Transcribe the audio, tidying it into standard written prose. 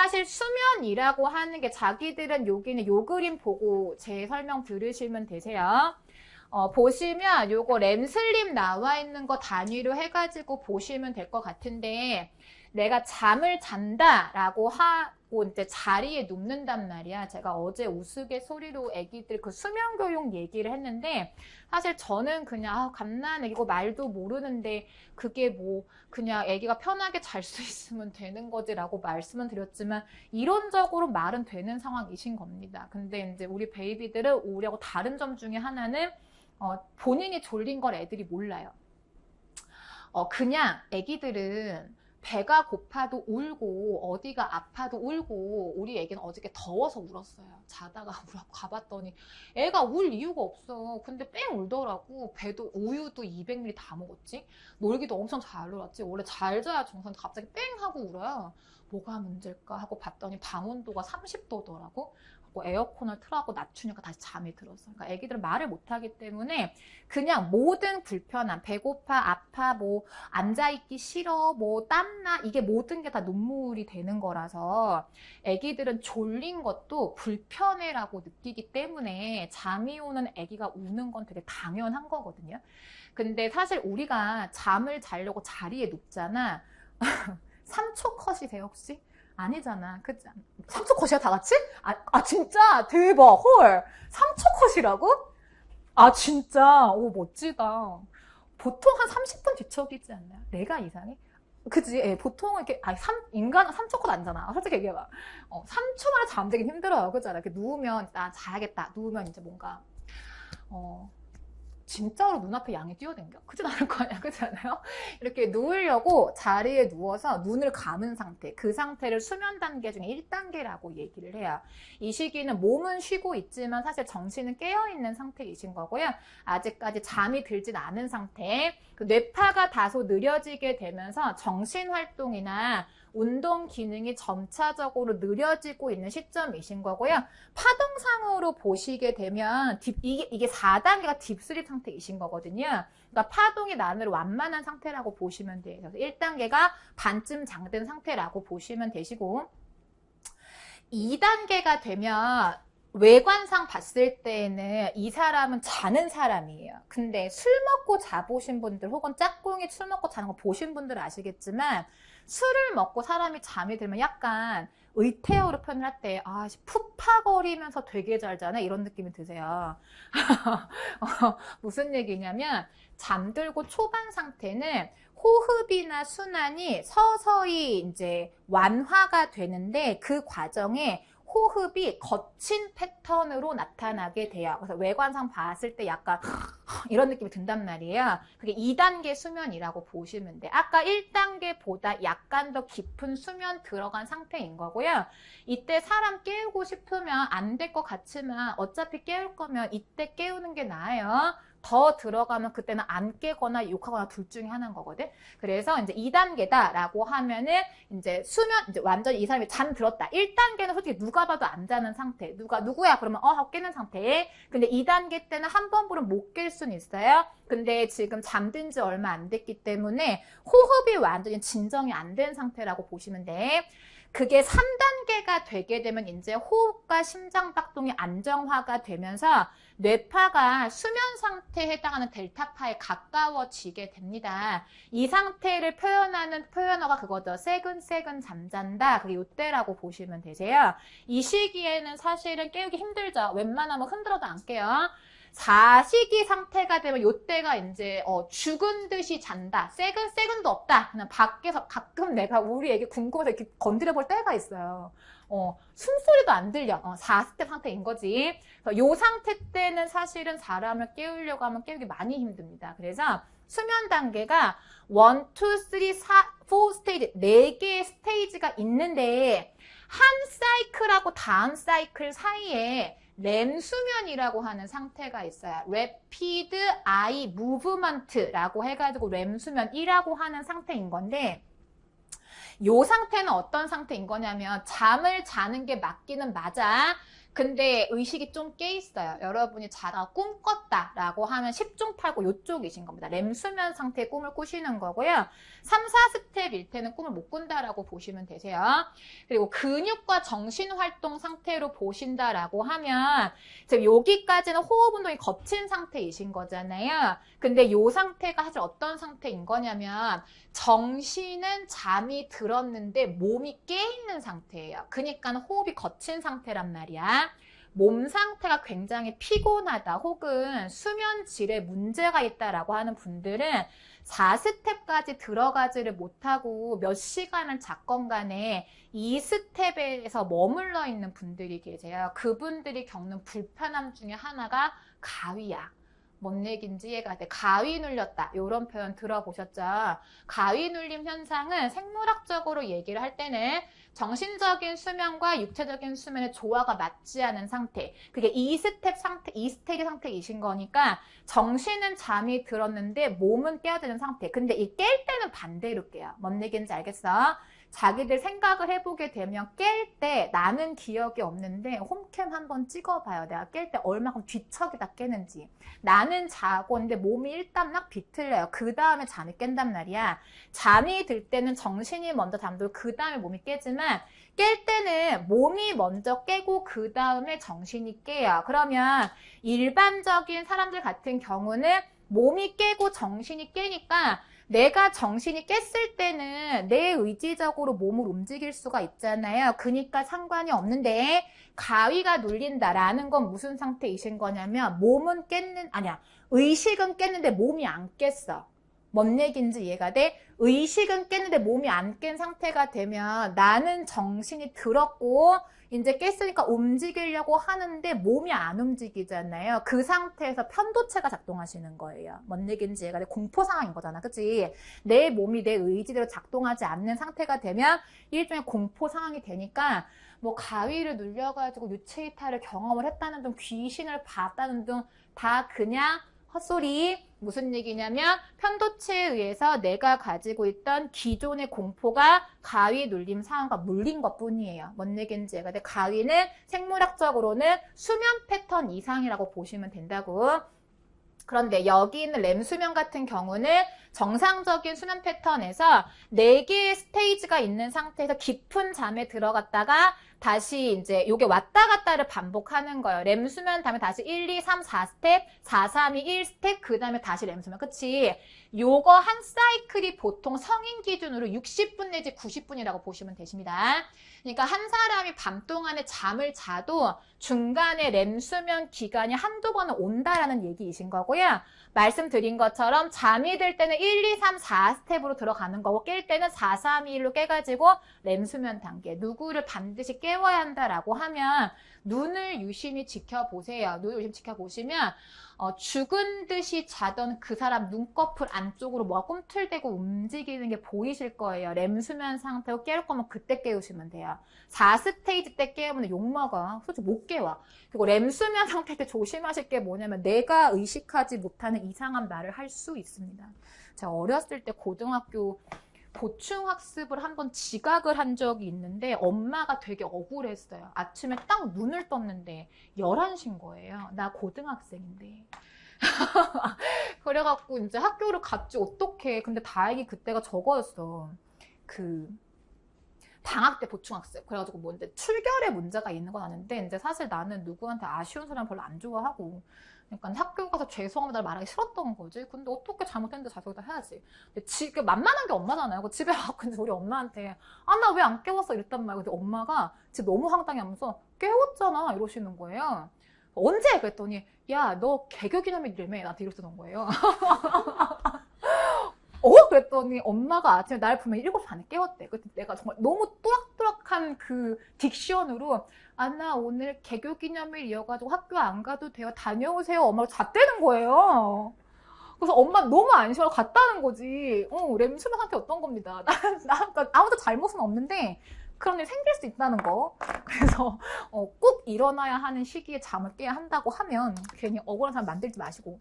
사실 수면이라고 하는 게 자기들은 여기는 요 그림 보고 제 설명 들으시면 되세요. 보시면 요거 렘슬립 나와 있는 거 단위로 해가지고 보시면 될 것 같은데 내가 잠을 잔다라고 하고 이제 자리에 눕는단 말이야. 제가 어제 우스갯소리로 애기들 그 수면 교육 얘기를 했는데 사실 저는 그냥 갓난애기고 말도 모르는데 그게 뭐 그냥 애기가 편하게 잘 수 있으면 되는 거지라고 말씀은 드렸지만 이론적으로 말은 되는 상황이신 겁니다. 근데 이제 우리 베이비들은 우리하고 다른 점 중에 하나는 본인이 졸린 걸 애들이 몰라요. 그냥 애기들은 배가 고파도 울고 어디가 아파도 울고 우리 애기는 어저께 더워서 울었어요. 자다가 울었고 가봤더니 애가 울 이유가 없어. 근데 뺑 울더라고. 배도 우유도 200ml 다 먹었지. 놀기도 엄청 잘 놀았지. 원래 잘 자야 정상인데 갑자기 뺑 하고 울어요. 뭐가 문제일까 하고 봤더니 방 온도가 30도더라고. 에어컨을 틀라고 낮추니까 다시 잠이 들었어. 그러니까 애기들은 말을 못하기 때문에 그냥 모든 불편함, 배고파, 아파, 뭐 앉아있기 싫어, 뭐 땀나 이게 모든 게 다 눈물이 되는 거라서 애기들은 졸린 것도 불편해라고 느끼기 때문에 잠이 오는 애기가 우는 건 되게 당연한 거거든요. 근데 사실 우리가 잠을 자려고 자리에 눕잖아. 3초 컷이세요 혹시? 아니잖아. 그치? 3초 컷이야, 다 같이? 진짜? 대박. 헐. 3초 컷이라고? 진짜. 오, 멋지다. 보통 한 30분 뒤척이지 않나요? 내가 이상해? 그치? 예, 보통은 이렇게, 인간은 3초 컷 아니잖아. 솔직히 얘기해봐. 3초 만에 잠들긴 힘들어요. 그잖아. 이렇게 누우면, 자야겠다. 누우면 이제 뭔가, 진짜로 눈앞에 양이 뛰어댕겨? 그렇진 않을 거 아니야. 그렇지 않아요? 이렇게 누우려고 자리에 누워서 눈을 감은 상태, 그 상태를 수면 단계 중에 1단계라고 얘기를 해요. 이 시기는 몸은 쉬고 있지만 사실 정신은 깨어있는 상태이신 거고요. 아직까지 잠이 들진 않은 상태, 그 뇌파가 다소 느려지게 되면서 정신활동이나 운동 기능이 점차적으로 느려지고 있는 시점이신 거고요. 파동상으로 보시게 되면 이게 4단계가 딥슬립 상태이신 거거든요. 그러니까 파동이 나는 완만한 상태라고 보시면 돼요. 그래서 1단계가 반쯤 잠든 상태라고 보시면 되시고 2단계가 되면 외관상 봤을 때는 이 사람은 자는 사람이에요. 근데 술 먹고 자보신 분들 혹은 짝꿍이 술 먹고 자는 거 보신 분들은 아시겠지만 술을 먹고 사람이 잠이 들면 약간 의태어로 표현을 할 때 푸파거리면서 되게 잘 자네 이런 느낌이 드세요. 무슨 얘기냐면 잠들고 초반 상태는 호흡이나 순환이 서서히 이제 완화가 되는데 그 과정에 호흡이 거친 패턴으로 나타나게 돼요. 그래서 외관상 봤을 때 약간 이런 느낌이 든단 말이에요. 그게 2단계 수면이라고 보시면 돼. 아까 1단계보다 약간 더 깊은 수면 들어간 상태인 거고요. 이때 사람 깨우고 싶으면 안 될 것 같지만 어차피 깨울 거면 이때 깨우는 게 나아요. 더 들어가면 그때는 안 깨거나 욕하거나 둘 중에 하나인 거거든. 그래서 이제 2단계다라고 하면은 이제 수면, 이제 완전히 이 사람이 잠들었다. 1단계는 솔직히 누가 봐도 안 자는 상태. 누구야? 그러면 하고 깨는 상태. 근데 2단계 때는 한 번 부르면 못 깰 수는 있어요. 근데 지금 잠든 지 얼마 안 됐기 때문에 호흡이 완전히 진정이 안 된 상태라고 보시면 돼. 그게 3단계가 되게 되면 이제 호흡과 심장박동이 안정화가 되면서 뇌파가 수면 상태에 해당하는 델타파에 가까워지게 됩니다. 이 상태를 표현하는 표현어가 그거죠. 새근새근 잠잔다. 그게 이때라고 보시면 되세요. 이 시기에는 사실은 깨우기 힘들죠. 웬만하면 흔들어도 안 깨요. 4시기 상태가 되면 이때가 이제 죽은 듯이 잔다. 새근도 없다. 그냥 밖에서 가끔 내가 우리 애기 궁금해서 이렇게 건드려 볼 때가 있어요. 숨소리도 안 들려. 4스텝 상태인 거지. 이 상태 때는 사실은 사람을 깨우려고 하면 깨우기 많이 힘듭니다. 그래서 수면 단계가 1, 2, 3, 4 스테이지 4개의 스테이지가 있는데 한 사이클하고 다음 사이클 사이에 렘 수면이라고 하는 상태가 있어요. Rapid Eye Movement라고 해가지고 렘 수면이라고 하는 상태인 건데 이 상태는 어떤 상태인 거냐면 잠을 자는 게 맞기는 맞아. 근데 의식이 좀 깨 있어요. 여러분이 자다가 꿈 꿨다라고 하면 10중 8구 요쪽이신 겁니다. 렘수면 상태의 꿈을 꾸시는 거고요. 3, 4스텝일 때는 꿈을 못 꾼다라고 보시면 되세요. 그리고 근육과 정신활동 상태로 보신다라고 하면 지금 여기까지는 호흡 운동이 거친 상태이신 거잖아요. 근데 이 상태가 사실 어떤 상태인 거냐면 정신은 잠이 들었는데 몸이 깨있는 상태예요. 그러니까 호흡이 거친 상태란 말이야. 몸 상태가 굉장히 피곤하다 혹은 수면 질에 문제가 있다라고 하는 분들은 4스텝까지 들어가지를 못하고 몇 시간을 잤건 간에 2스텝에서 머물러 있는 분들이 계세요. 그분들이 겪는 불편함 중에 하나가 가위야. 뭔 얘기인지 이해가 돼. 가위 눌렸다. 이런 표현 들어보셨죠? 가위 눌림 현상은 생물학적으로 얘기를 할 때는 정신적인 수면과 육체적인 수면의 조화가 맞지 않은 상태. 그게 2스텝 상태, 2스테이지 상태이신 거니까 정신은 잠이 들었는데 몸은 깨어드는 상태. 근데 이 깰 때는 반대로 깨요. 뭔 얘기인지 알겠어? 자기들 생각을 해보게 되면 깰 때 나는 기억이 없는데 홈캠 한번 찍어봐요. 내가 깰 때 얼마큼 뒤척이다 깨는지. 나는 자고 있는데 몸이 일단락 비틀려요. 그 다음에 잠이 깬단 말이야. 잠이 들 때는 정신이 먼저 잠들고 그 다음에 몸이 깨지만 깰 때는 몸이 먼저 깨고 그 다음에 정신이 깨요. 그러면 일반적인 사람들 같은 경우는 몸이 깨고 정신이 깨니까 내가 정신이 깼을 때는 내 의지적으로 몸을 움직일 수가 있잖아요. 그러니까 상관이 없는데 가위가 눌린다라는 건 무슨 상태이신 거냐면 몸은 의식은 깼는데 몸이 안 깼어. 뭔 얘기인지 이해가 돼? 의식은 깼는데 몸이 안 깬 상태가 되면 나는 정신이 들었고 이제 깼으니까 움직이려고 하는데 몸이 안 움직이잖아요. 그 상태에서 편도체가 작동하시는 거예요. 뭔 얘기인지 이해가 돼? 공포 상황인 거잖아. 그치? 내 몸이 내 의지대로 작동하지 않는 상태가 되면 일종의 공포 상황이 되니까 뭐 가위를 눌려가지고 유체이탈을 경험을 했다는 등 귀신을 봤다는 등 다 그냥 헛소리. 무슨 얘기냐면 편도체에 의해서 내가 가지고 있던 기존의 공포가 가위 눌림 상황과 물린 것 뿐이에요. 뭔 얘기인지 얘가 돼. 가위는 생물학적으로는 수면 패턴 이상이라고 보시면 된다고. 그런데 여기 있는 렘 수면 같은 경우는 정상적인 수면 패턴에서 4개의 스테이지가 있는 상태에서 깊은 잠에 들어갔다가 다시 이제 요게 왔다 갔다를 반복하는 거예요. 렘 수면 다음에 다시 1, 2, 3, 4스텝, 4, 3, 2, 1스텝, 그 다음에 다시 렘 수면. 그치? 요거 한 사이클이 보통 성인 기준으로 60분 내지 90분이라고 보시면 되십니다. 그러니까 한 사람이 밤 동안에 잠을 자도 중간에 렘 수면 기간이 한두 번은 온다라는 얘기이신 거고요. 말씀드린 것처럼 잠이 들 때는 1, 2, 3, 4스텝으로 들어가는 거고 깰 때는 4, 3, 2, 1로 깨가지고 렘 수면 단계. 누구를 반드시 깨워야 한다라고 하면 눈을 유심히 지켜보세요. 눈을 유심히 지켜보시면 죽은 듯이 자던 그 사람 눈꺼풀 안쪽으로 뭐가 꿈틀대고 움직이는 게 보이실 거예요. 렘 수면 상태로 깨울 거면 그때 깨우시면 돼요. 4스테이지 때 깨우면 욕먹어. 솔직히 못 깨워. 그리고 렘 수면 상태 때 조심하실 게 뭐냐면 내가 의식하지 못하는 이상한 말을 할 수 있습니다. 제가 어렸을 때 고등학교 보충학습을 한번 지각을 한 적이 있는데 엄마가 되게 억울했어요. 아침에 딱 눈을 떴는데 11시인 거예요. 나 고등학생인데. 그래갖고 이제 학교를 갔지 어떡해. 근데 다행히 그때가 저거였어. 방학 때 보충학습. 그래가지고 뭐 이제 출결에 문제가 있는 건 아는데 이제 사실 나는 누구한테 아쉬운 사람 별로 안 좋아하고 그러니까 학교 가서 죄송합니다 말하기 싫었던 거지. 근데 어떻게 잘못했는데 자석이다 해야지. 근데 만만한 게 엄마잖아요. 그 집에 와서 우리 엄마한테 나 왜 안 깨웠어 이랬단 말이에요. 근데 엄마가 진짜 너무 황당해하면서 깨웠잖아 이러시는 거예요. 언제? 그랬더니 야 너 개교기념일이라며 나한테 이러시는 거예요. 그랬더니 엄마가 아침에 날 보면 7시 반에 깨웠대. 그때 내가 정말 너무 또락또락한 그 딕션으로 나 오늘 개교기념일이어가지고 학교 안 가도 돼요. 다녀오세요. 엄마가 잤다는 거예요. 그래서 엄마 너무 안심하고 갔다는 거지. 렘 수면 상태 어떤 겁니다. 그러니까 아무도 잘못은 없는데 그런 일이 생길 수 있다는 거. 그래서 꼭 일어나야 하는 시기에 잠을 깨야 한다고 하면 괜히 억울한 사람 만들지 마시고